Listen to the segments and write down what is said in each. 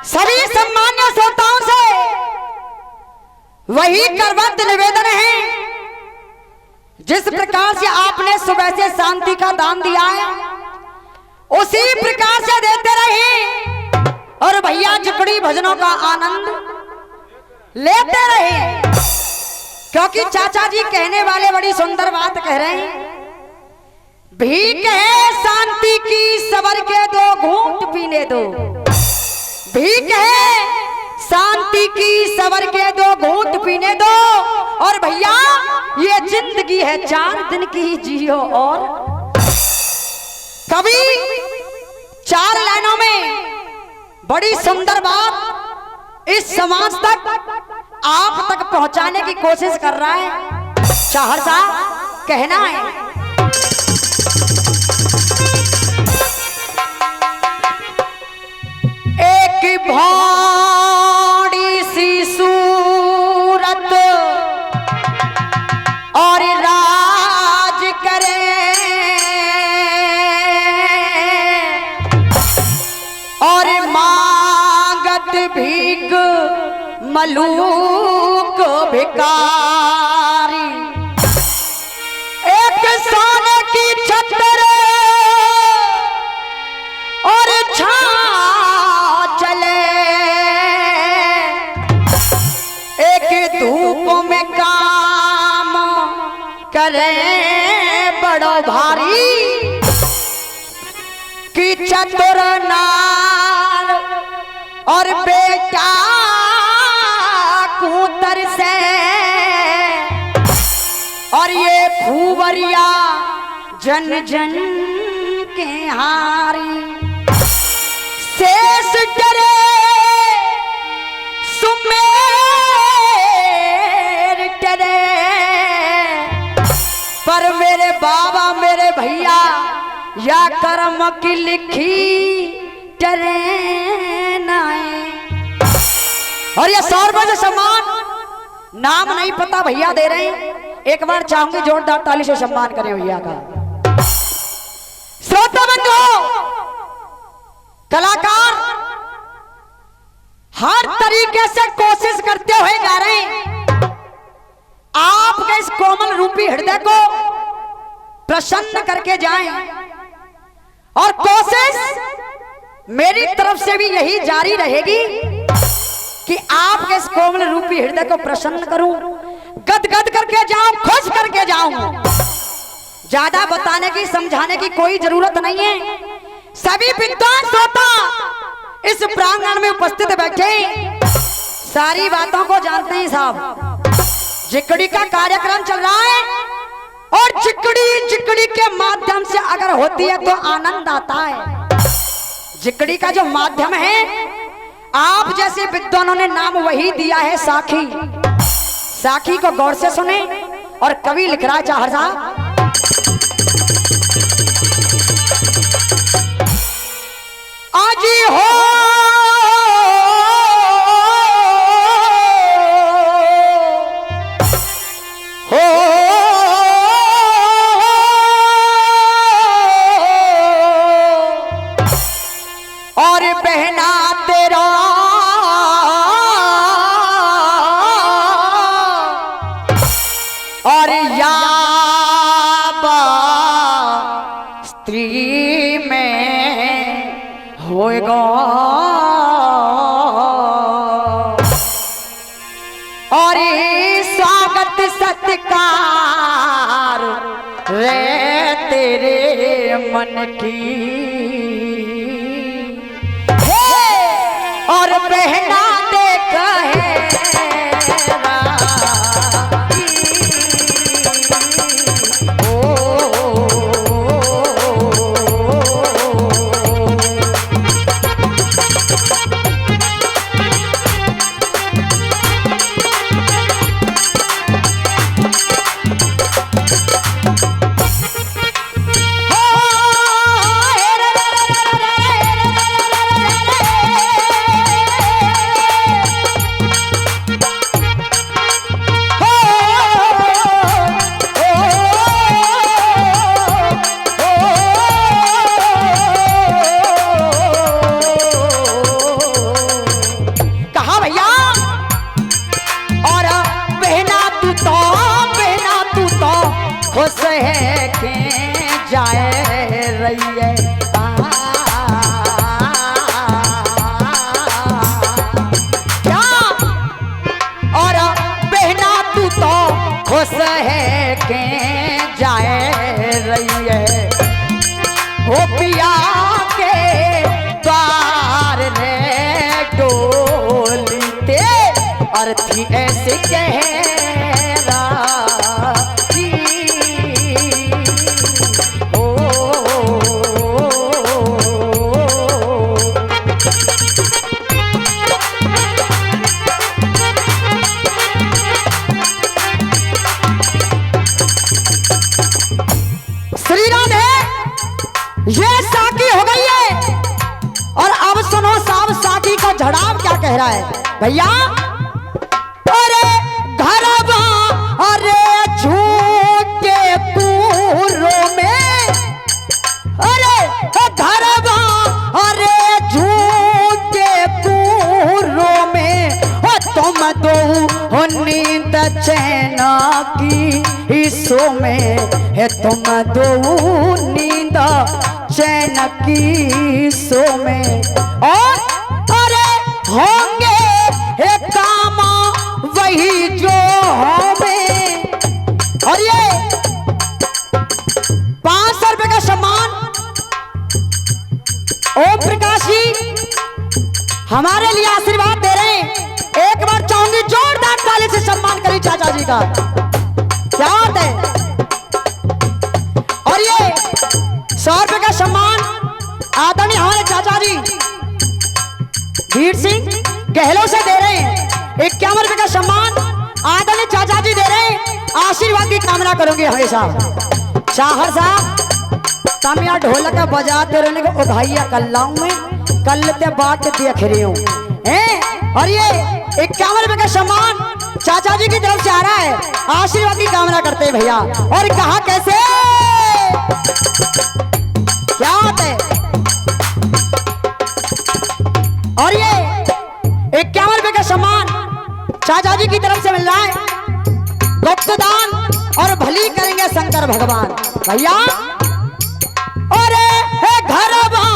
सभी सम्मान्य श्रोताओं से वही करवत निवेदन है, जिस प्रकार से आपने सुबह से शांति का दान दिया है उसी प्रकार से देते रहे और भैया जिकड़ी भजनों का आनंद लेते रहे। क्योंकि चाचा जी कहने वाले बड़ी सुंदर बात कह रहे हैं, भीख है शांति की सबर के दो घूंट पीने दो, भीख है शांति की सबर के दो घूंट पीने दो। और भैया ये जिंदगी है 4 दिन की ही जियो। और कभी 4 लाइनों में बड़ी सुंदर बात इस समाज तक आप तक पहुंचाने की कोशिश कर रहा है। सहरसा कहना है, एक भौड़ी सी सूरत और राज करे और मांगत भीख मलूक भिकारी, एक सोने की छतर और चले, एक धूप में काम करे बड़ो भारी, कि चतुर नार और बेटा कूतर से और ये फूवरिया जन जन के हारी, शेष डरे सुमेर डरे, पर मेरे बाबा मेरे भैया या कर्म की लिखी डरे नाए। और ये 100 रुपए से सम्मान, नाम नहीं पता भैया दे रहे हैं, एक बार चाहूंगी जोरदार ताली से सम्मान करें भैया का। श्रोता बंधु, कलाकार हर तरीके से कोशिश करते हुए गा रहे हैं आपके इस कोमल रूपी हृदय को प्रसन्न करके जाएं। और कोशिश मेरी तरफ से भी यही जारी रहेगी कि आपके इस कोमल रूपी हृदय को प्रसन्न करूं, गदगद करके जाऊं, खुश करके जाऊं। ज्यादा बताने की समझाने की कोई जरूरत नहीं है। सभी विद्वान श्रोता इस प्रांगण में उपस्थित बैठे सारी बातों को जानते हैं साहब। जिकड़ी का कार्यक्रम चल रहा है और जिकड़ी के माध्यम से अगर होती है तो आनंद आता है। जिकड़ी का जो माध्यम है, आप जैसे विद्वानों ने नाम वही दिया है साखी। साखी को गौर से सुने और कवि लिख रहा है चाहर साहब, आज हो और बहना तेरा और याबा स्त्री में होएगा और स्वागत सत्कार रे तेरे मन की और बहना देख है लेके जाए रही है ओ पिया के द्वार रे डोलते अर्थी ऐसे कह ये साकी हो गई है। और अब सुनो साहब साकी का झड़ाव क्या कह रहा है भैया। अरे घरवा अरे झूठे पूरों में अरे घरवा अरे झूठे पूरों में तुम दो नींद चैन की हिस्सों में है तुम दो नींद चैन की सो में और अरे होंगे हे काम वही जो हमें। और ये 500 रुपए का सम्मान ओम प्रकाश जी हमारे लिए आशीर्वाद दे रहे हैं। एक बार चाहूंगी जोरदार ताली से सम्मान करें चाचा जी का, क्या बात है। और ये 100 रुपए का सम्मान आदरणीय हमारे चाचा जी वीर सिंह गहलोत से दे रहे हैं। 51 रुपए का सम्मान आदरणीय चाचा जी दे रहे हैं। आशीर्वाद की कामना करोगे हमेशा। चाहर साहब तम यहाँ ढोलक बजाते रहने को उधाइया कल्लाऊ में कल ते बाट देख रही हूँ। और ये 51 रुपए का सम्मान चाचा जी की तरफ से आ रहा है। आशीर्वाद की कामना करते हैं भैया। और कहा कैसे क्या बात है। और ये 51 रुपए का सम्मान चाचा जी की तरफ से मिल रहा है। गुप्तदान और भली करेंगे शंकर भगवान भैया। अरे घरवा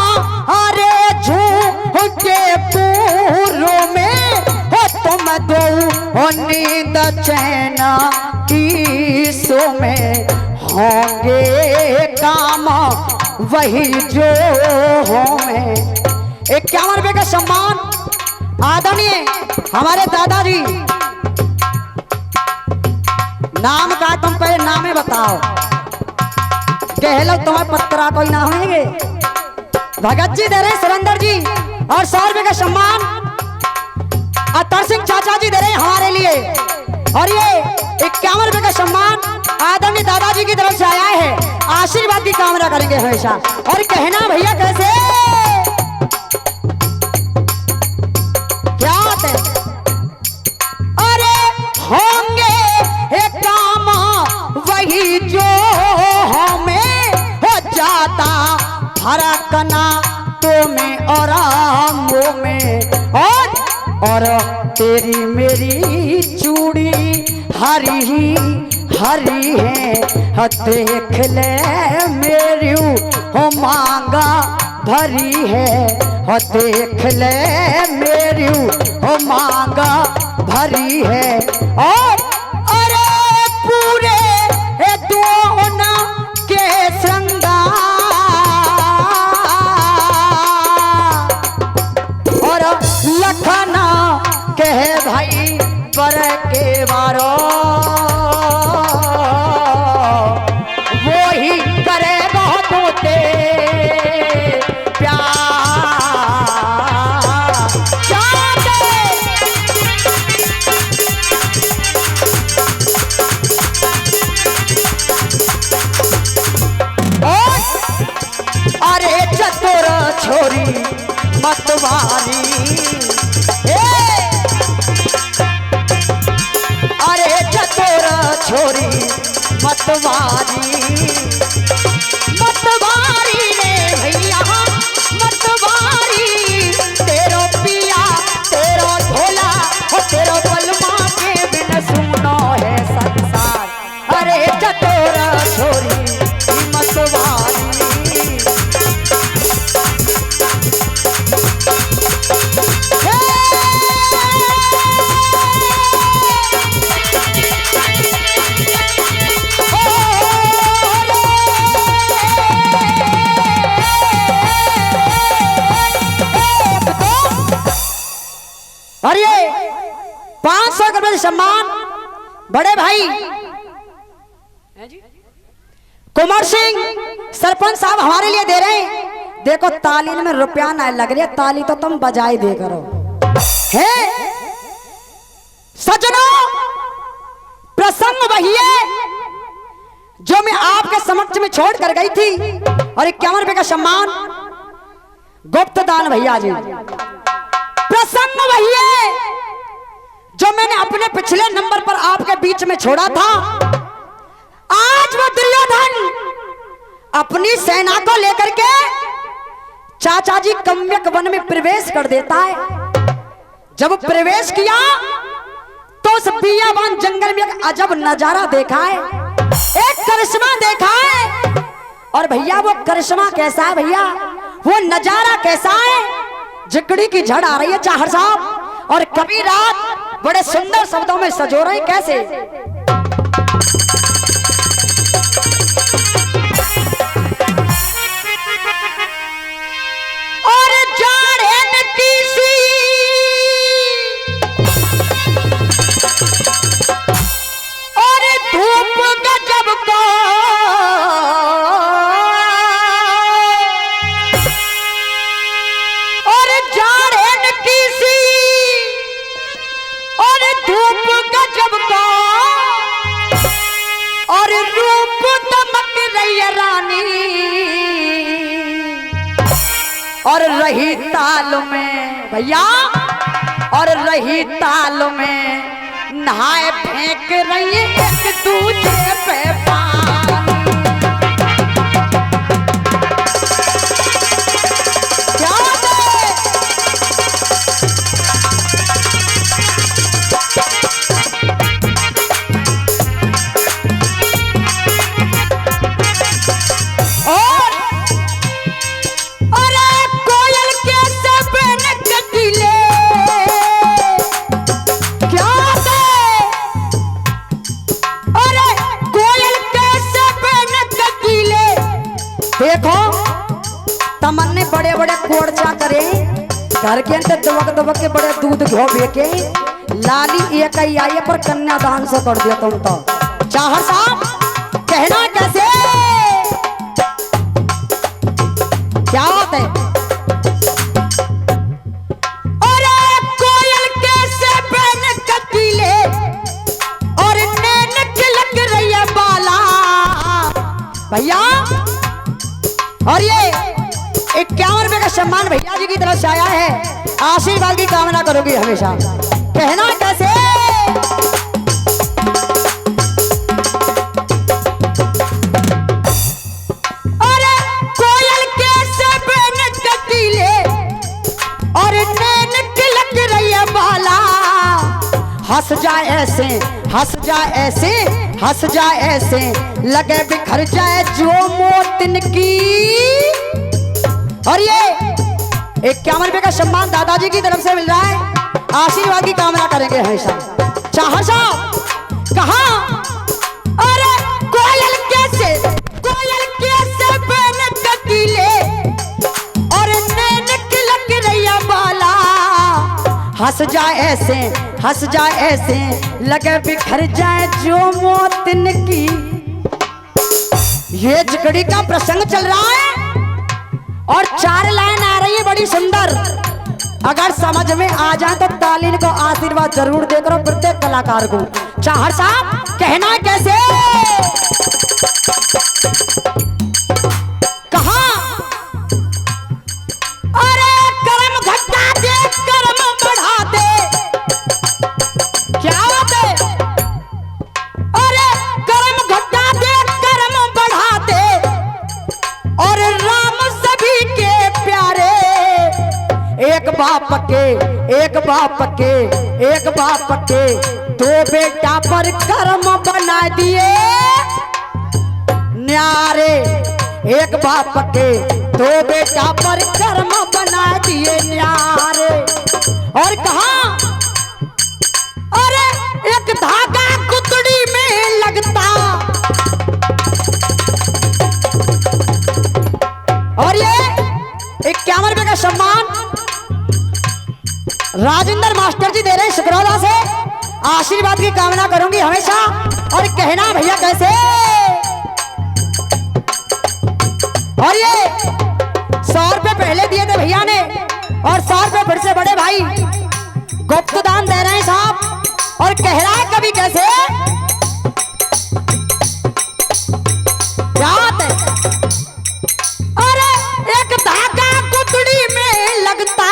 अरे झूठे पूरों में हो तुम दो नींद चैन की सो में होंगे काम वही जो होंगे। 51 रुपए का सम्मान आदरणीय हमारे दादाजी नाम का तुम पहले नामे बताओ। गहलोत तुम्हें पत्रा कोई ना होंगे। भगत जी दे रहे सुरेंद्र जी। और 100 रुपए का सम्मान अतर सिंह चाचा जी दे रहे हैं हमारे लिए। और ये 51 रुपए का सम्मान आदरणीय दादाजी की तरफ से आया है। आशीर्वाद की कामना करेंगे हमेशा। और कहना भैया कैसे क्या बात है। अरे होंगे काम वही जो हमें हो जाता फरकना तो में और आमों में। और तेरी मेरी चूड़ी हरी ही हरी है देख ले मेरी हो मांगा भरी है देख ले मेरी हो मांगा भरी है। और अरे पूरे दोनों के श्रृंगार और लखना कहे भाई पर के बारो वो ही करे बहुत प्यार। अरे चतुर छोरी मतवारी अरे चतुर छोरी मतवारी मतवारी रे भैया मतवारी। तेरो पिया तेरो ढोला हो तेरो बलमा के बिन सुनो है संसार। अरे चतुर छोरी मतवारी और ये 500 रुपए सम्मान बड़े भाई कुमार सिंह सरपंच साहब हमारे लिए दे रहे हैं। देखो ताली में रुपया ना लग रही है, ताली तो तुम बजाई दे करो है। सजनों, प्रसंग वही है जो मैं आपके समक्ष में छोड़ कर गई थी। और 51 रुपए का सम्मान गुप्त दान भैया जी। प्रसंग वही है जो मैंने अपने पिछले नंबर पर आपके बीच में छोड़ा था। आज वो दुर्योधन अपनी सेना को लेकर के चाचा जी कम्यक वन में प्रवेश कर देता है। जब प्रवेश किया तो उस बियाबान जंगल में एक अजब नजारा देखा है, एक करिश्मा देखा है। और भैया वो करिश्मा कैसा है भैया, वो नजारा कैसा है? जिकड़ी की झड़ आ रही है चाहर साहब, और कभी रात बड़े सुंदर शब्दों में सजो रही कैसे। और जाड़े में तीसी और धूप गजब को और जाड़े में तीसी और धूप गजब को और रूप दमक रही है रानी। और रही ताल में भैया, और रही ताल में नहाए फेंक रही एक दूजे पे पानी। क्या है? और देखो तमन्ने बड़े बड़े कोड़चा करे घर के अंदर दबक दबक के बड़े दूध घो बेके लाली एक ही आई पर कन्यादान से कर दिया तुम तो। चाहर साहब कहना कैसे, क्या बात है? अरे कोयल कैसे बन कटीले और नैन खिलक रही है बाला भैया। और ये 51 रुपए का सम्मान भैया जी की तरफ से आया है। आशीर्वाद की कामना करोगी हमेशा। कहना कैसे, अरे कोयल कैसे बन कटीले और नैन खिलक रही है बाला। हंस जाए ऐसे, हंस जाए ऐसे, हंस जाए ऐसे, लगे बिखर जाए जो मोतिन की। और ये 51 रुपए का सम्मान दादाजी की तरफ से मिल रहा है। आशीर्वाद की कामना करेंगे हमेशा। चाहर साहब कहा, अरे कोयल कैसे बन कटीले और नैन खिलक रही है बाला। हंस जाए ऐसे, हंस जाए ऐसे, लगे बिखर जाए जो मोतिन की। ये जिकड़ी का प्रसंग चल रहा है और 4 लाइन आ रही है बड़ी सुंदर। अगर समझ में आ जाए तो तालीन को आशीर्वाद जरूर देकर प्रत्येक कलाकार को। चाहर साहब कहना कैसे, कहा, अरे कर्म घटा दे कर्म बढ़ा दे। क्या बात है? अरे कर्म घटा दे कर्म बढ़ा दे और राम सभी के प्यारे। एक बाप के, एक बाप के, एक बाप के 2 बेटा पर कर्म बना दिए न्यारे। एक बाप के 2 बेटा पर कर्म बना दिए न्यारे। और कहा, अरे एक धागा कुतड़ी में लगता। और ये 51 रुपए का सम्मान राजेंद्र मास्टर जी दे रहे हैं शुक्रौदा से, आशीर्वाद की कामना करूंगी हमेशा। और कहना भैया कैसे, और ये 100 रुपए पहले दिए थे भैया ने, और 100 रुपए फिर से बड़े भाई गुप्त दान दे रहे हैं साहब। और कह रहा है कभी कैसे, क्या बात है। अरे एक धागा गुदड़ी में लगता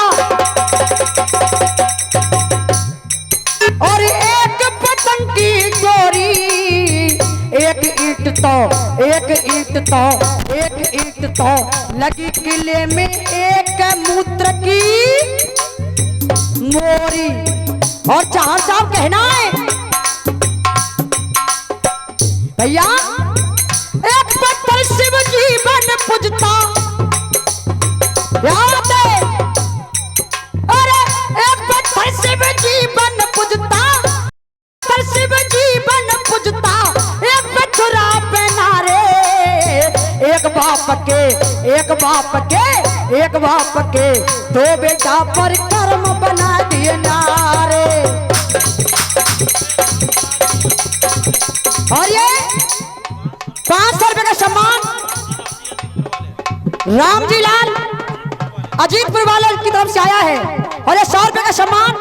और एक पतंग की गोरी, एक ईंट तो लगी किले में एक मूत्र की मोरी। और चार साहब कहना है भैया, एक पत्थर शिव जीवन पूजता, याद है। अरे एक पत्थर शिव जीवन पूजता, पर शिव जीवन पूजता, एक मथुरा पहना रे। एक बाप के दो बेटा पर कर्म बना दिए नारे। और ये 500 रुपए का सम्मान रामजी लाल अजीतपुर वालों की तरफ से आया है। और ये 100 रुपए का सम्मान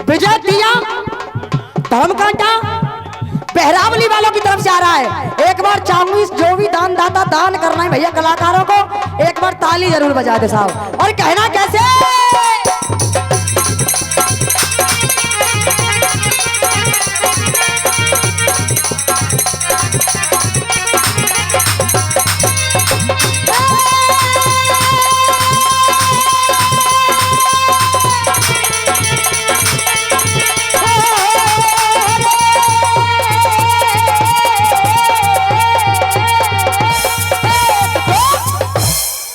विजय दिया धर्मकांटा बहरावली वालों की तरफ से आ रहा है। एक बार चाहूंगी जो भी दान दाता दान करना है भैया कलाकारों को, एक बार ताली जरूर बजा दे साहब। और कहना कैसे,